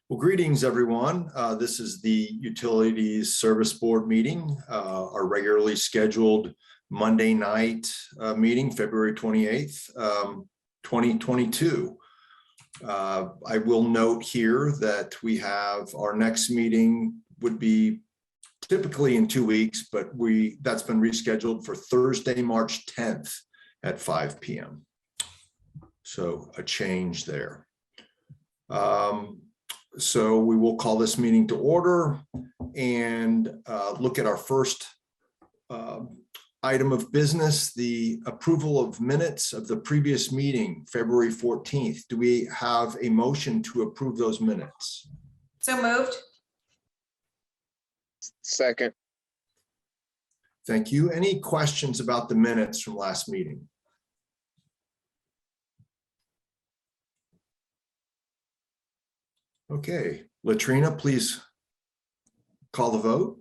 Well, greetings, everyone. This is the Utilities Service Board meeting, our regularly scheduled Monday night meeting, February 28th, 2022. I will note here that we have our next meeting would be typically in 2 weeks, but that's been rescheduled for Thursday, March 10th at 5 p.m. So a change there. So we will call this meeting to order and look at our first item of business, the approval of minutes of the previous meeting, February 14th. Do we have a motion to approve those minutes? So moved. Second. Thank you. Any questions about the minutes from last meeting? Okay, Latrina, please call the vote.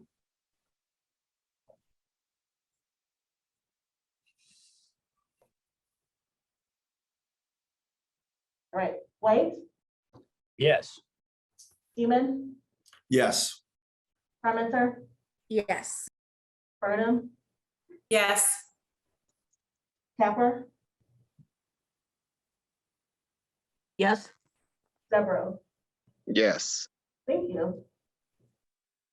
All right, White, Yes. Seaman, Yes. Parmenter, Yes. Burnham, Yes. Capper, Yes. Deborah. Yes. Thank you.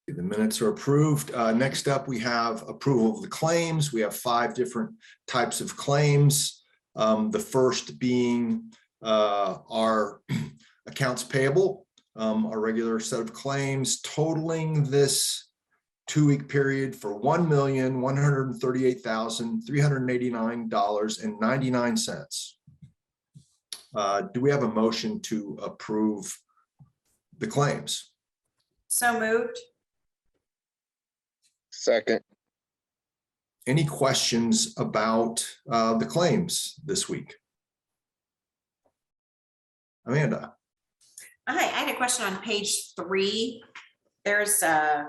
The minutes are approved. Next up, we have approval of the claims. We have 5 different types of claims. The first being our accounts payable, our regular set of claims totaling this 2-week period for $1,138,389.99. Do we have a motion to approve the claims? So moved. Second. Any questions about the claims this week? Amanda. Hi, I had a question on page 3. There's a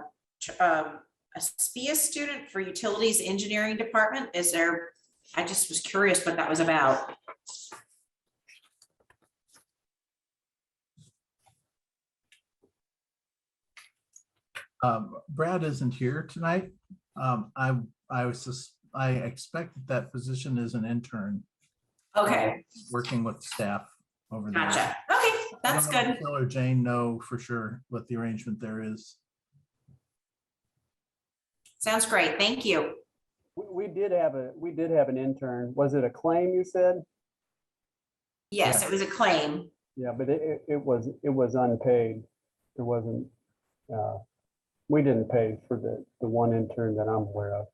SPIA student for Utilities Engineering Department. Is there? I just was curious what that was about. Brad isn't here tonight. I expect that position is an intern. Okay, Working with staff over there. gotcha. Okay, that's I don't know good. if Phil or Jane know for sure what the arrangement there is. Sounds great. Thank you. We did have an intern. Was it a claim you said? Yes, Yeah. it was a claim. Yeah, but it was unpaid. There wasn't, we didn't pay for the one intern that I'm aware of.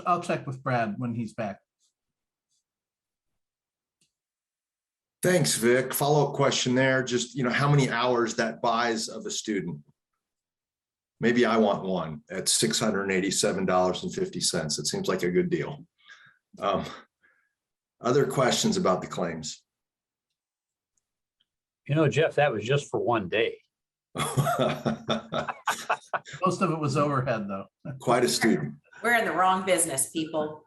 I'll check with Brad when he's back. Thanks, Vic. Follow-up question there. Just, how many hours that buys of a student? Maybe I want one at $687.50. It seems like a good deal. Other questions about the claims? Jeff, that was just for one day. Most of it was overhead, though. Quite a student. We're in the wrong business, people.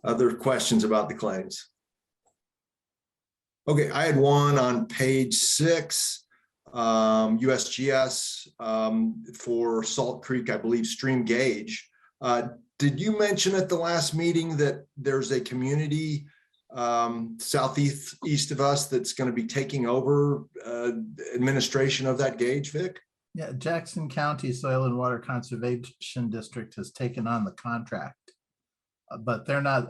Other questions about the claims? Okay, I had one on page 6, USGS for Salt Creek, I believe, stream gauge. Did you mention at the last meeting that there's a community southeast of us that's going to be taking over administration of that gauge, Vic? Yeah, Jackson County Soil and Water Conservation District has taken on the contract, but they're not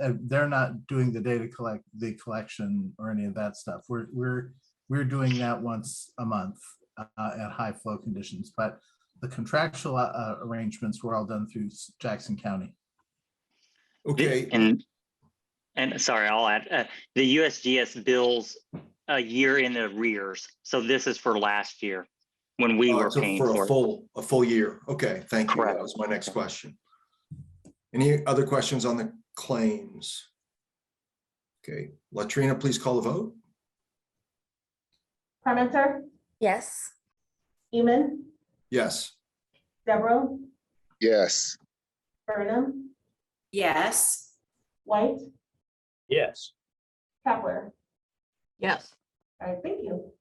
doing the data collection or any of that stuff. We're doing that once a month at high flow conditions, but the contractual arrangements were all done through Jackson County. Okay. And sorry, I'll add, the USGS bills a year in arrears. So this is for last year when we were So paying for for a full year. Okay, thank you. Correct. That was my next question. Any other questions on the claims? Okay, Latrina, please call the vote. Parmenter, Yes. Seaman, Yes. Deborah, Yes. Burnham, Yes. White, Yes. Kepler. Yes. All right, thank you.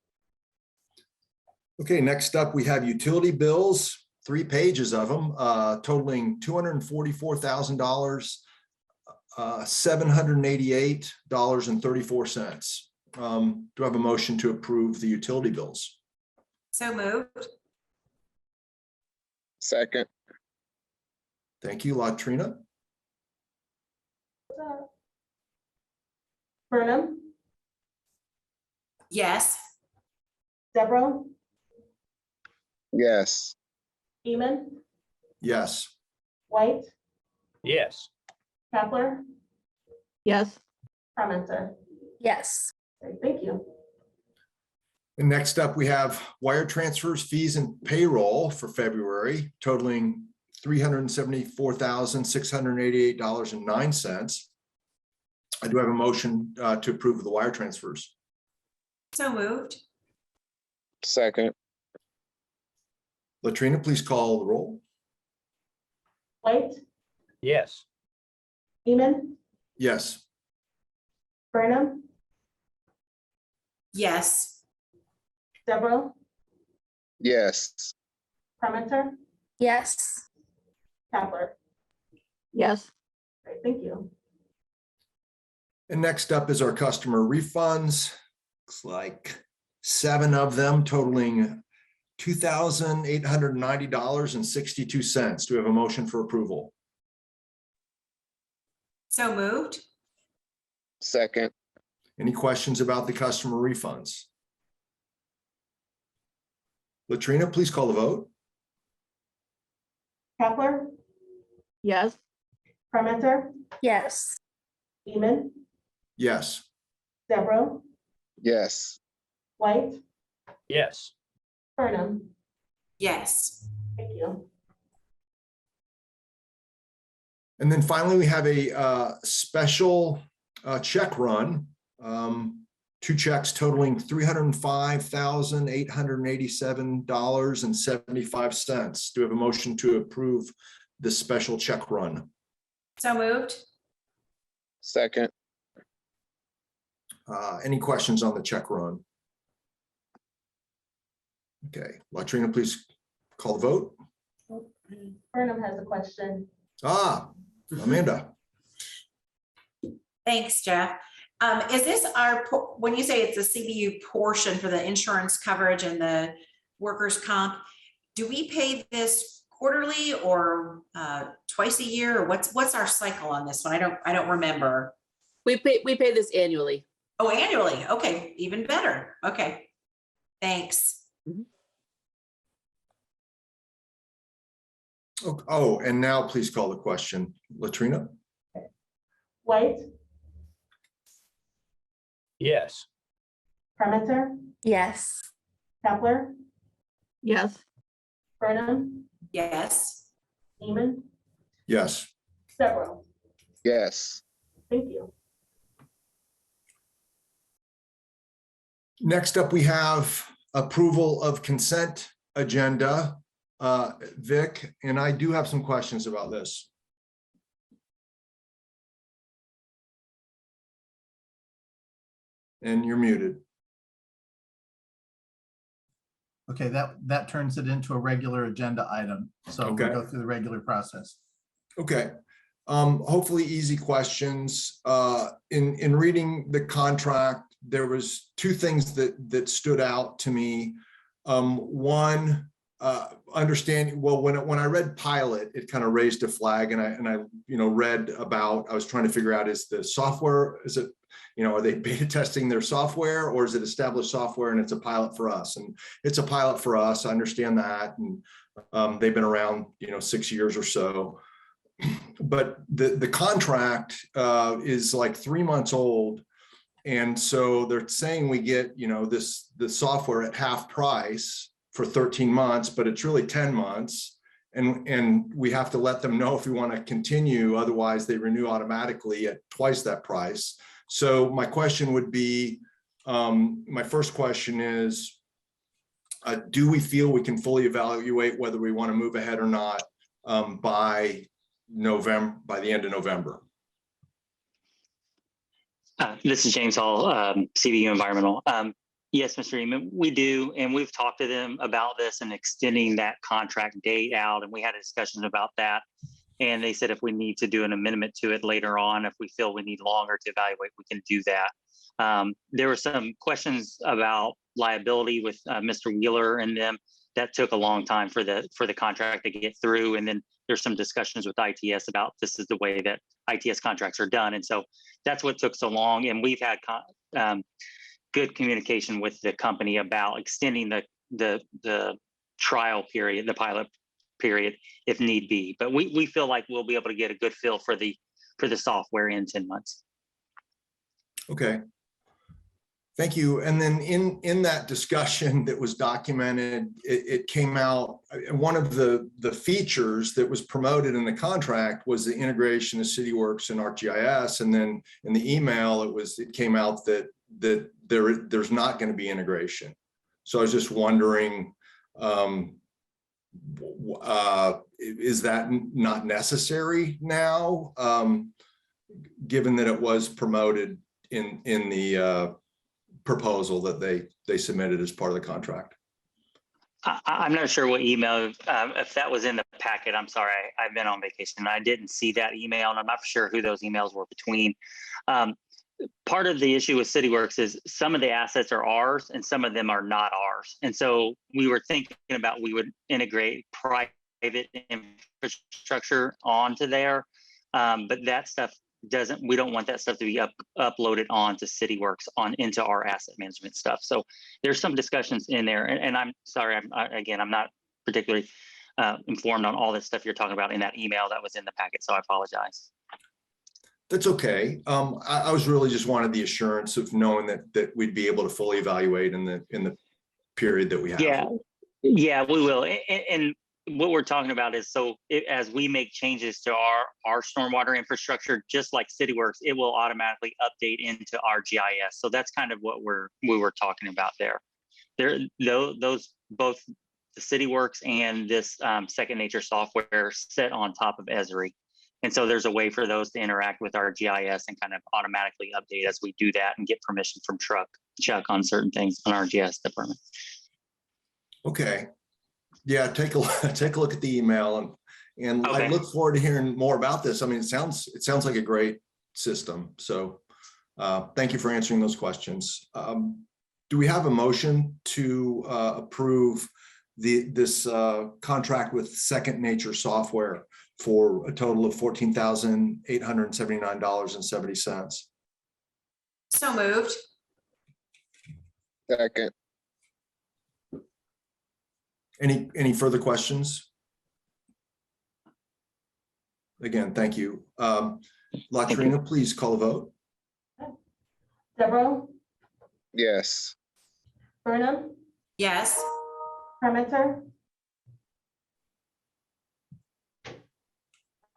Okay, next up, we have utility bills, 3 pages of them, totaling $244,000, $788.34. Do I have a motion to approve the utility bills? So moved. Second. Thank you, Latrina. Burnham, Yes. Deborah, Yes. Eman, Yes. White, Yes. Kepler, Yes. Parmenter. Yes. All right, thank you. And next up, we have wire transfers, fees, and payroll for February totaling $374,688.09. I do have a motion to approve the wire transfers. So moved. Second. Latrina, please call the roll. White, Yes. Eman, Yes. Burnham, Yes. Deborah, Yes. Parmenter, Yes. Kepler. Yes. All right, thank you. And next up is our customer refunds. Looks like 7 of them totaling $2,890.62. Do we have a motion for approval? So moved. Second. Any questions about the customer refunds? Latrina, please call the vote. Kepler, Yes. Parmenter, Yes. Eman, Yes. Deborah, Yes. White, Yes. Burnham. Yes. Thank you. And then finally, we have a special check run. 2 checks totaling $305,887.75. Do we have a motion to approve this special check run? So moved. Second. Any questions on the check run? Okay, Latrina, please call the vote. Burnham has a question. Amanda. Thanks, Jeff. Is this when you say it's a CBU portion for the insurance coverage and the workers' comp, do we pay this quarterly or twice a year? Or what's our cycle on this one? I don't remember. We pay this annually. Oh, annually. Okay, even better. Okay. Thanks. Oh, and now please call the question. Latrina? White, Yes. Parmenter, Yes. Kepler, Yes. Burnham, Yes. Eman, Yes. Deborah. Yes. Thank you. Next up, we have approval of consent agenda. Vic, and I do have some questions about this. And you're muted. Okay, that turns it into a regular agenda item. So we Okay. go through the regular process. Okay. Hopefully easy questions. In reading the contract, there was 2 things that stood out to me. One, understanding, well, when I read pilot, it kind of raised a flag, and I read about, I was trying to figure out, is the software, is it, are they beta testing their software, or is it established software and it's a pilot for us? And it's a pilot for us. I understand that. And they've been around, 6 years or so. But the contract is like 3 months old. And so they're saying we get, the software at half price for 13 months, but it's really 10 months. And we have to let them know if we want to continue, otherwise they renew automatically at twice that price. So my question would be, my first question is, do we feel we can fully evaluate whether we want to move ahead or not by the end of November? This is James Hall, CBU Environmental. Yes, Mr. Eamon, we do, and we've talked to them about this and extending that contract date out, and we had a discussion about that. And they said if we need to do an amendment to it later on, if we feel we need longer to evaluate, we can do that. There were some questions about liability with Mr. Wheeler and them. That took a long time for the contract to get through, and then there's some discussions with ITS about this is the way that ITS contracts are done, and so that's what took so long. And we've had good communication with the company about extending the trial period, the pilot period, if need be. But we feel like we'll be able to get a good feel for the software in 10 months. Okay. Thank you. And then in that discussion that was documented, it came out, one of the features that was promoted in the contract was the integration of Cityworks and Arcgis. And then in the email, it came out that there's not going to be integration. So I was just wondering, is that not necessary now, given that it was promoted in the proposal that they submitted as part of the contract? I'm not sure what email, if that was in the packet. I'm sorry, I've been on vacation and I didn't see that email, and I'm not sure who those emails were between. Part of the issue with Cityworks is some of the assets are ours and some of them are not ours. And so we were thinking about we would integrate private infrastructure onto there, but that stuff we don't want that stuff to be uploaded onto Cityworks into our asset management stuff. So there's some discussions in there, and I'm sorry, I'm not particularly informed on all this stuff you're talking about in that email that was in the packet, so I apologize. That's okay. I was really just wanted the assurance of knowing that we'd be able to fully evaluate in the period that we have. Yeah, we will. And what we're talking about is, so as we make changes to our stormwater infrastructure, just like Cityworks, it will automatically update into our GIS. So that's kind of what we were talking about there. Those both the Cityworks and this Second Nature software sit on top of Esri. And so there's a way for those to interact with our GIS and kind of automatically update as we do that and get permission from Chuck on certain things on our GIS department. Okay. Yeah, take a look at the email and Okay. I look forward to hearing more about this. I mean, it sounds like a great system. So thank you for answering those questions. Do we have a motion to approve this contract with Second Nature Software for a total of $14,879.70? So moved. Second. Any further questions? Again, thank you. Latrina, please call the vote. Deborah, Yes. Burnham, Yes. Parmenter,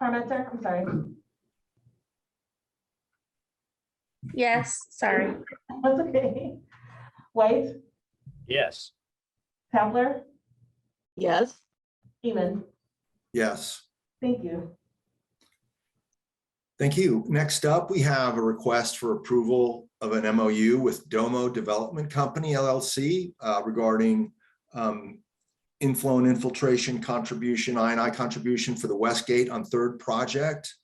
I'm sorry. Yes, sorry. That's okay. White, Yes. Tabler, Yes. Seaman. Yes. Thank you. Thank you. Next up, we have a request for approval of an MOU with Domo Development Company, LLC, regarding inflow and infiltration contribution, I&I contribution for the Westgate on Third project.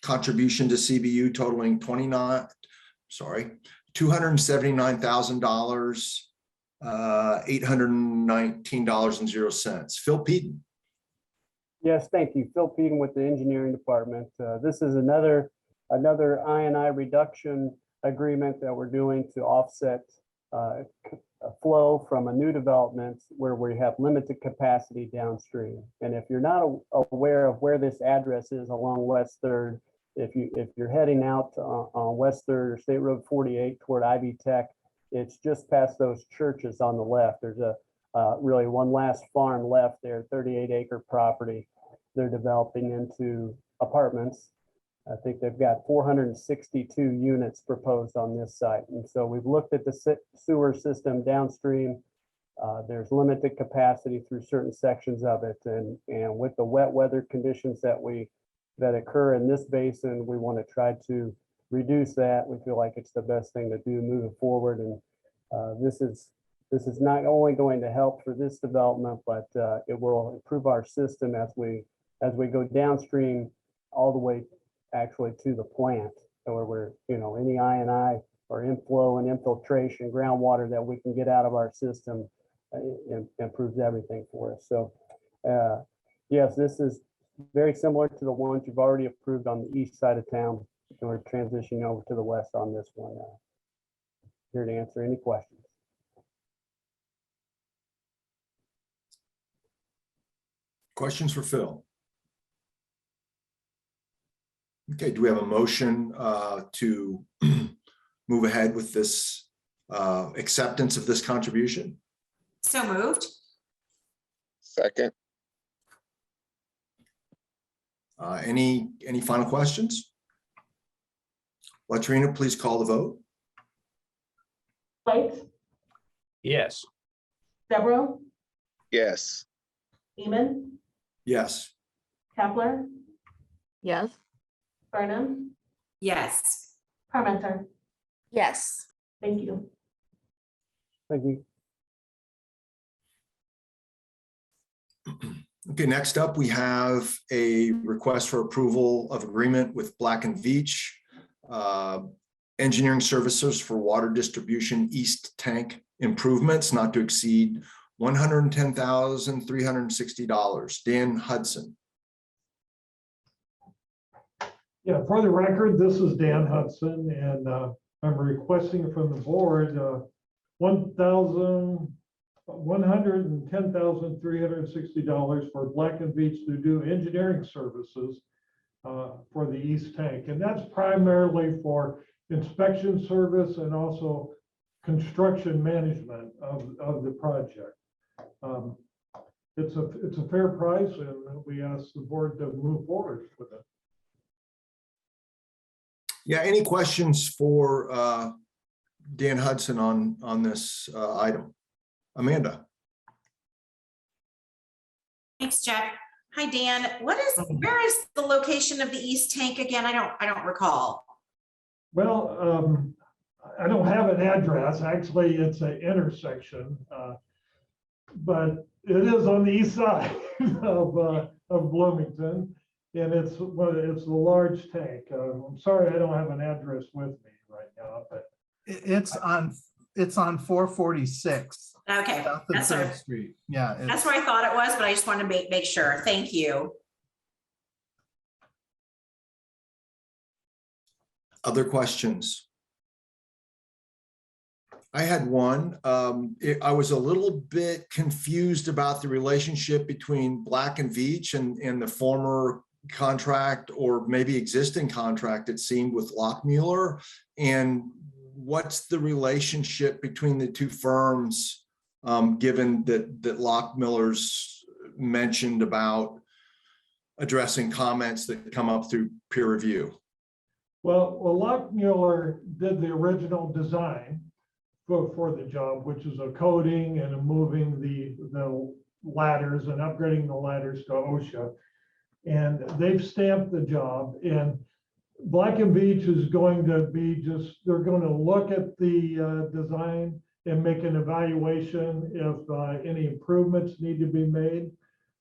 Contribution to CBU totaling $279,000, $819.00. Phil Peden. Yes, thank you. Phil Peden with the engineering department. This is another I&I reduction agreement that we're doing to offset a flow from a new development where we have limited capacity downstream. And if you're not aware of where this address is along West Third, if you're heading out on West Third or State Road 48 toward Ivy Tech, it's just past those churches on the left. There's really one last farm left there, 38-acre property. They're developing into apartments. I think they've got 462 units proposed on this site. And so we've looked at the sewer system downstream. There's limited capacity through certain sections of it. And with the wet weather conditions that occur in this basin, we want to try to reduce that. We feel like it's the best thing to do moving forward. And this is not only going to help for this development, but it will improve our system as we go downstream all the way actually to the plant, where we're, any I&I or inflow and infiltration, groundwater that we can get out of our system improves everything for us. So yes, this is very similar to the ones you've already approved on the east side of town. And we're transitioning over to the west on this one. Here to answer any questions. Questions for Phil? Okay, do we have a motion to move ahead with this acceptance of this contribution? So moved. Second. Any final questions? Latrina, please call the vote. White, Yes. Deborah, Yes. Beeman, Yes. Kepler, Yes. Burnham, Yes. Parmenter. Yes. Thank you. Thank you. Okay, next up, we have a request for approval of agreement with Black and Veatch engineering services for water distribution east tank improvements not to exceed $110,360. Dan Hudson. Yeah, for the record, this is Dan Hudson, and I'm requesting from the board $110,360 for Black and Veatch to do engineering services for the east tank. And that's primarily for inspection service and also construction management of the project. It's a fair price, and we ask the board to move forward with it. Yeah, any questions for Dan Hudson on this item? Amanda. Thanks, Jack. Hi, Dan. Where is the location of the east tank again? I don't recall. Well, I don't have an address. Actually, it's an intersection, but it is on the east side of Bloomington, and it's a large tank. I'm sorry, I don't have an address with me right now, but It's on 446. Okay, South of that's 3rd Street. Yeah. that's where I thought it was, but I just wanted to make sure. Thank you. Other questions? I had one. I was a little bit confused about the relationship between Black and Veatch and the former contract, or maybe existing contract, it seemed, with Lockmuller. And what's the relationship between the two firms, given that Lockmuller's mentioned about addressing comments that come up through peer review? well, Lockmuller did the original design for the job, which is a coating and a moving the ladders and upgrading the ladders to OSHA. And they've stamped the job, and Black and Veatch is going to be they're going to look at the design and make an evaluation if any improvements need to be made.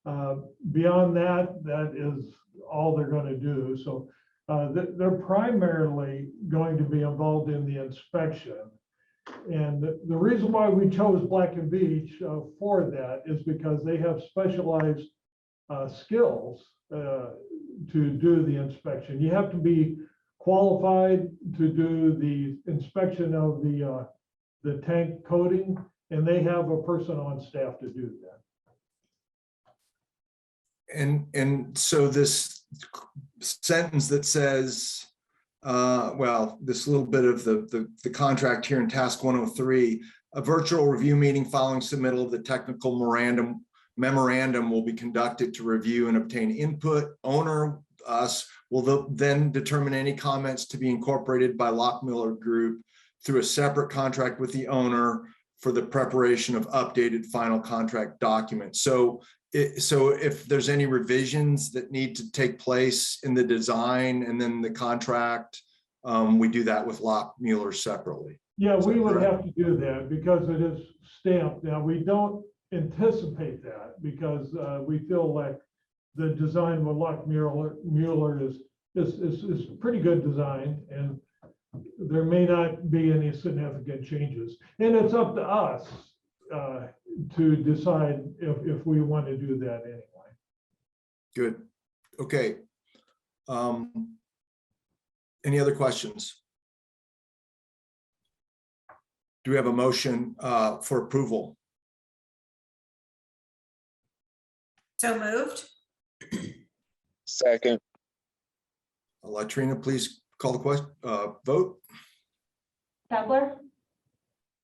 Beyond that, that is all they're going to do. So they're primarily going to be involved in the inspection. And the reason why we chose Black and Veatch for that is because they have specialized skills to do the inspection. You have to be qualified to do the inspection of the tank coating, and they have a person on staff to do that. And so this sentence that says, well, this little bit of the contract here in task 103, a virtual review meeting following submittal of the technical memorandum will be conducted to review and obtain input. Owner, us, will then determine any comments to be incorporated by Lockmuller Group through a separate contract with the owner for the preparation of updated final contract documents. So if there's any revisions that need to take place in the design and then the contract, we do that with Lock Mueller separately. Yeah, Is that we would correct? have to do that because it is stamped. Now, we don't anticipate that because we feel like the design with Lock Mueller is pretty good design, and there may not be any significant changes. And it's up to us to decide if we want to do that anyway. Good. Okay. Any other questions? Do we have a motion for approval? So moved? second, I'll let Trina please call the question, vote. Kepler,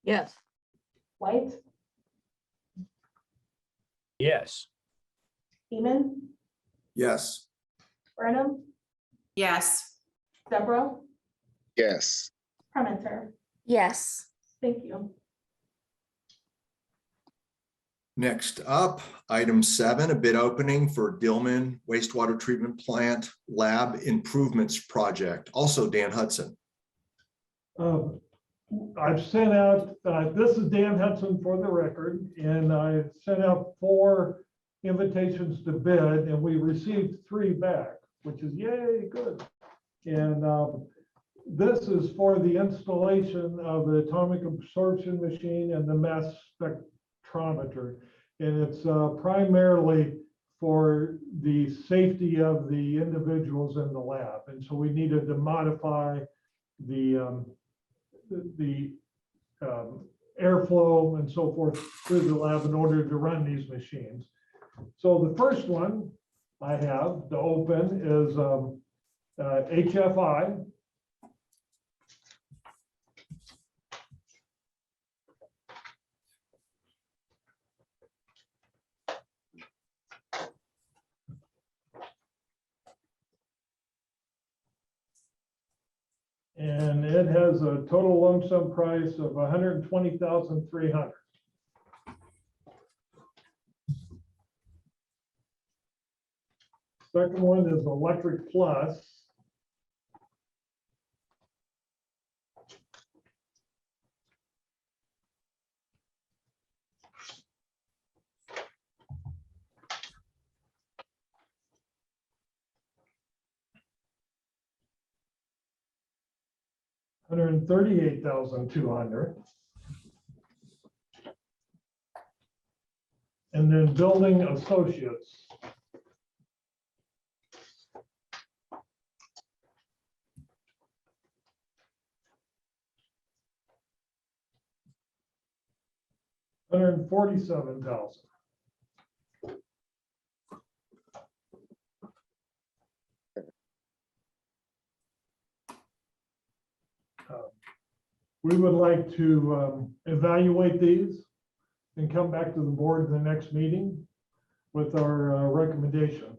Yes. White, Yes. Seaman, Yes. Burnham, Yes. Deborah, yes, Parmenter. Yes. Thank you. Next up, item 7, a bid opening for Dillman Wastewater Treatment Plant Lab Improvements Project. Also Dan Hudson. I've sent out, this is Dan Hudson for the record, and I sent out 4 invitations to bid, and we received 3 back, which is yay, good. And this is for the installation of the atomic absorption machine and the mass spectrometer. And it's primarily for the safety of the individuals in the lab. And so we needed to modify the airflow and so forth through the lab in order to run these machines. So the first one I have to open is HFI. And it has a total lump sum price of $120,300. Second one is Electric Plus. $138,200. And then Building Associates. $147,000. We would like to evaluate these and come back to the board in the next meeting with our recommendations.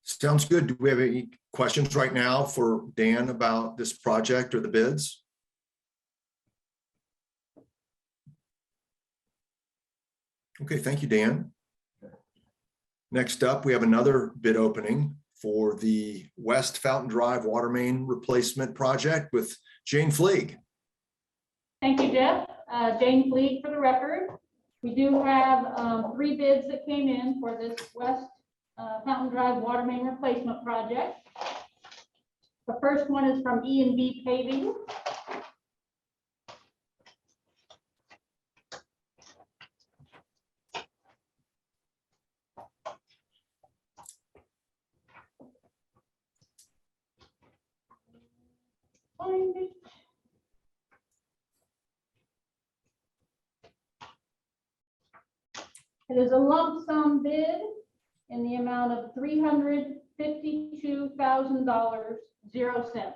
Sounds good. Do we have any questions right now for Dan about this project or the bids? Okay, thank you, Dan. Next up, we have another bid opening for the West Fountain Drive Water Main Replacement Project with Jane Fleeg. Thank you, Jeff. Jane Fleeg for the record. We do have 3 bids that came in for this West Fountain Drive Water Main Replacement Project. The first one is from E&B Paving. Find it. It is a lump sum bid in the amount of $352,000, 0 cents.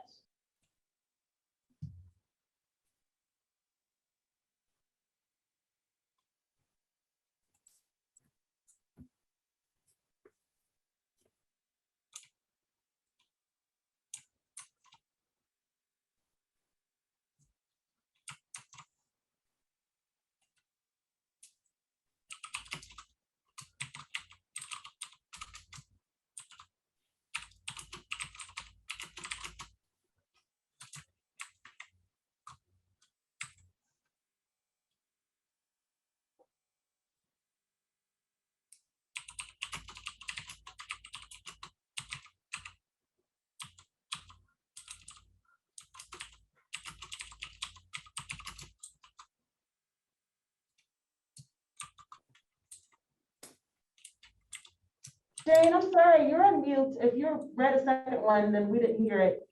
Jane, I'm sorry, you're on mute. If you read a second one, then we didn't hear it.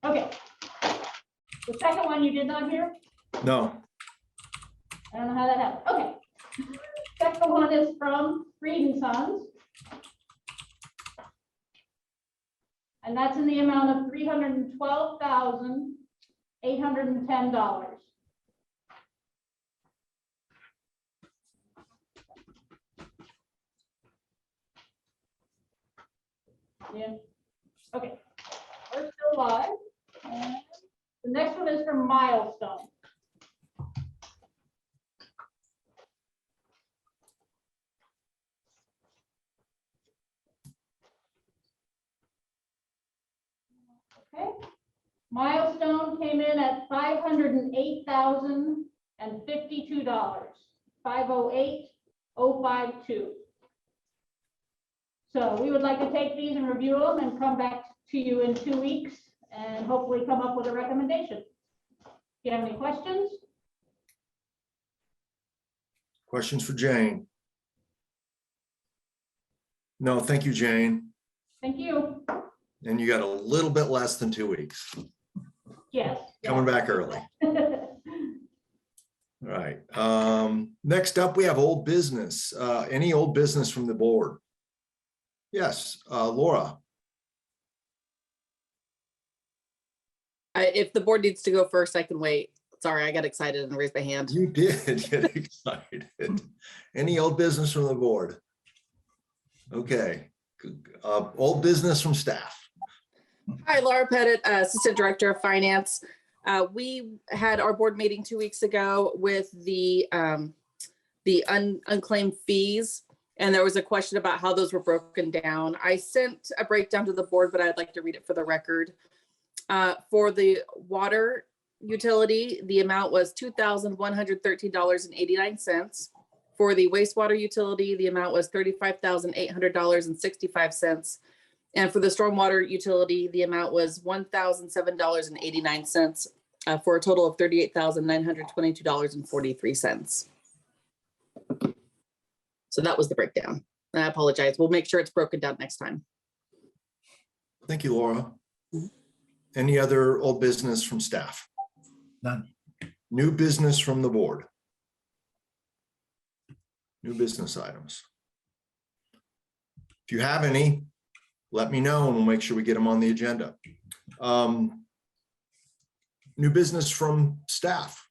Okay. The second one you did not hear? No, I don't know how that happened. Okay. Second one is from Reed and Sons. And that's in the amount of $312,810. Yeah. Okay. We're still live. And the next one is from Milestone. Okay. Milestone came in at $508,052, 508,052. So we would like to take these and review them and come back to you in 2 weeks and hopefully come up with a recommendation. Do you have any questions? questions for Jane? No, thank you, Jane. Thank you. And you got a little bit less than 2 weeks. Yes. Coming back early. All right. Next up, we have old business. Any old business from the board? Yes, Laura. If the board needs to go first, I can wait. Sorry, I got excited and raised my hand. You did get excited. Any old business from the board? Okay. Old business from staff. Hi, Laura Pettit, Assistant Director of Finance. We had our board meeting 2 weeks ago with the unclaimed fees, and there was a question about how those were broken down. I sent a breakdown to the board, but I'd like to read it for the record. For the water utility, the amount was $2,113.89. For the wastewater utility, the amount was $35,800.65. And for the stormwater utility, the amount was $1,007.89 for a total of $38,922.43. So that was the breakdown. And I apologize. We'll make sure it's broken down next time. Thank you, Laura. Any other old business from staff? None. New business from the board? New business items. If you have any, let me know and we'll make sure we get them on the agenda. New business from staff?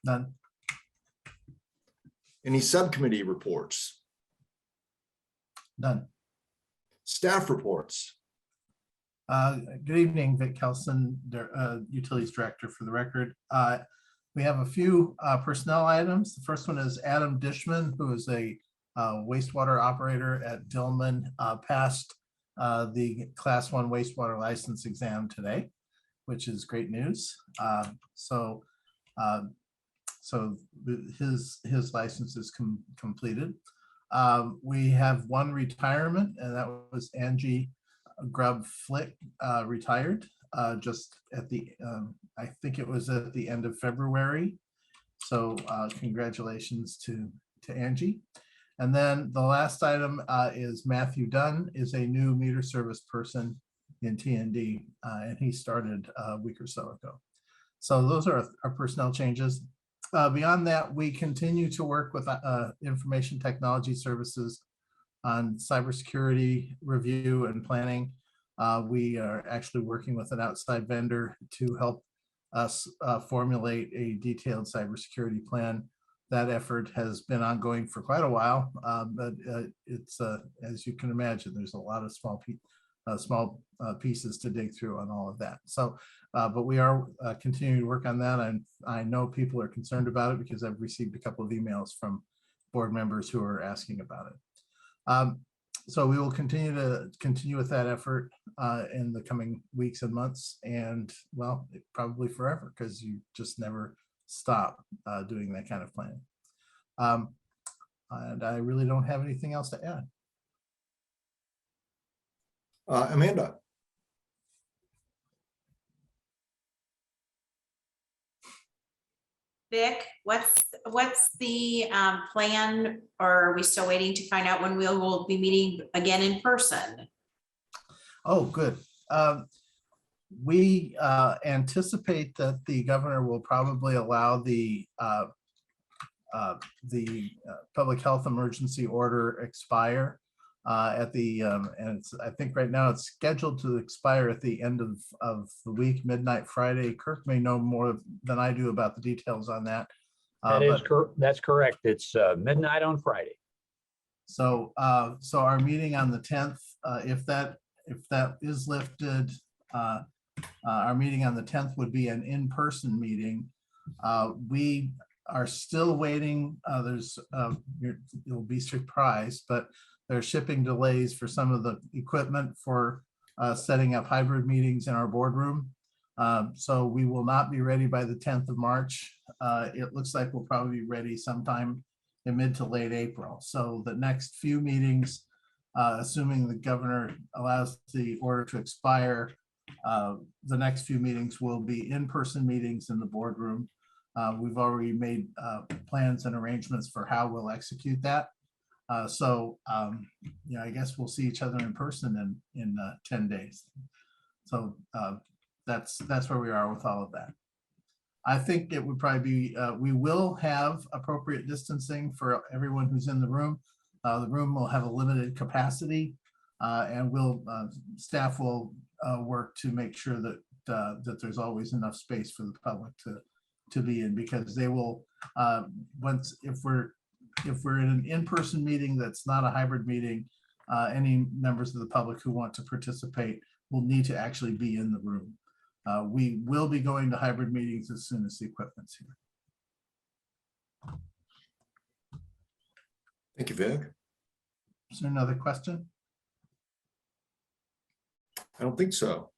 None. Any subcommittee reports? None. Staff reports? Good evening, Vic Kelson, Utilities Director for the record. We have a few personnel items. The first one is Adam Dishman, who is a wastewater operator at Dillman, passed the Class 1 wastewater license exam today, which is great news. So his license is completed. We have one retirement, and that was Angie Grubb Flick, retired just at the, I think it was at the end of February. So congratulations to Angie. And then the last item is Matthew Dunn is a new meter service person in TND, and he started a week or so ago. So those are our personnel changes. Beyond that, we continue to work with information technology services on cybersecurity review and planning. We are actually working with an outside vendor to help us formulate a detailed cybersecurity plan. That effort has been ongoing for quite a while, but it's, as you can imagine, there's a lot of small pieces to dig through on all of that. So, but we are continuing to work on that. And I know people are concerned about it because I've received a couple of emails from board members who are asking about it. So we will continue with that effort in the coming weeks and months, and well, probably forever, because you just never stop doing that kind of planning. And I really don't have anything else to add. Amanda. Vic, what's what's the plan, or are we still waiting to find out when we will be meeting again in person? Oh, good. We anticipate that the governor will probably allow the public health emergency order expire at the, and I think right now it's scheduled to expire at the end of the week, midnight Friday. Kirk may know more than I do about the details on that. That's correct. It's midnight on Friday. So our meeting on the 10th, if that is lifted, our meeting on the 10th would be an in-person meeting. We are still waiting. You'll be surprised, but there are shipping delays for some of the equipment for setting up hybrid meetings in our boardroom. So we will not be ready by the 10th of March. It looks like we'll probably be ready sometime in mid to late April. So the next few meetings, assuming the governor allows the order to expire, the next few meetings will be in-person meetings in the boardroom. We've already made plans and arrangements for how we'll execute that. I guess we'll see each other in person in 10 days. So that's where we are with all of that. I think it would probably be, we will have appropriate distancing for everyone who's in the room. The room will have a limited capacity, and staff will work to make sure that there's always enough space for the public to be in, because they will, if we're in an in-person meeting that's not a hybrid meeting, any members of the public who want to participate will need to actually be in the room. We will be going to hybrid meetings as soon as the equipment's here. Thank you, Vic. Is there another question? I don't think so.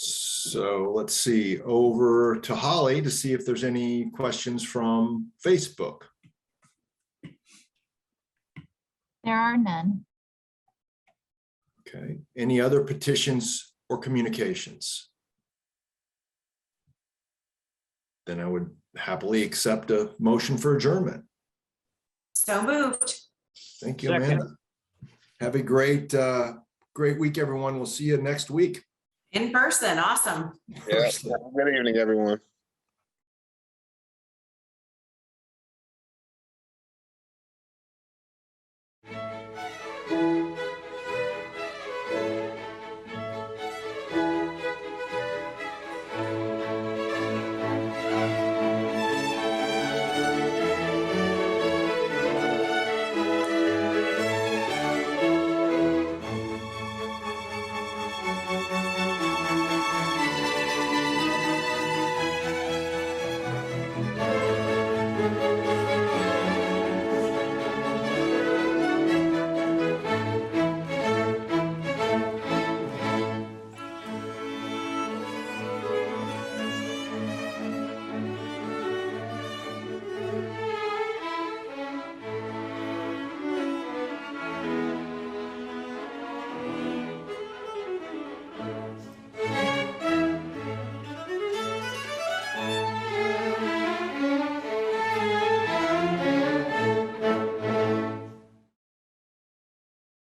So let's see, over to Holly to see if there's any questions from Facebook. There are none. Okay, any other petitions or communications? Then I would happily accept a motion for adjournment. So moved. Thank you, Second. Amanda. Have a great week, everyone. We'll see you next week. In person, awesome. Yeah. Have a good evening, everyone.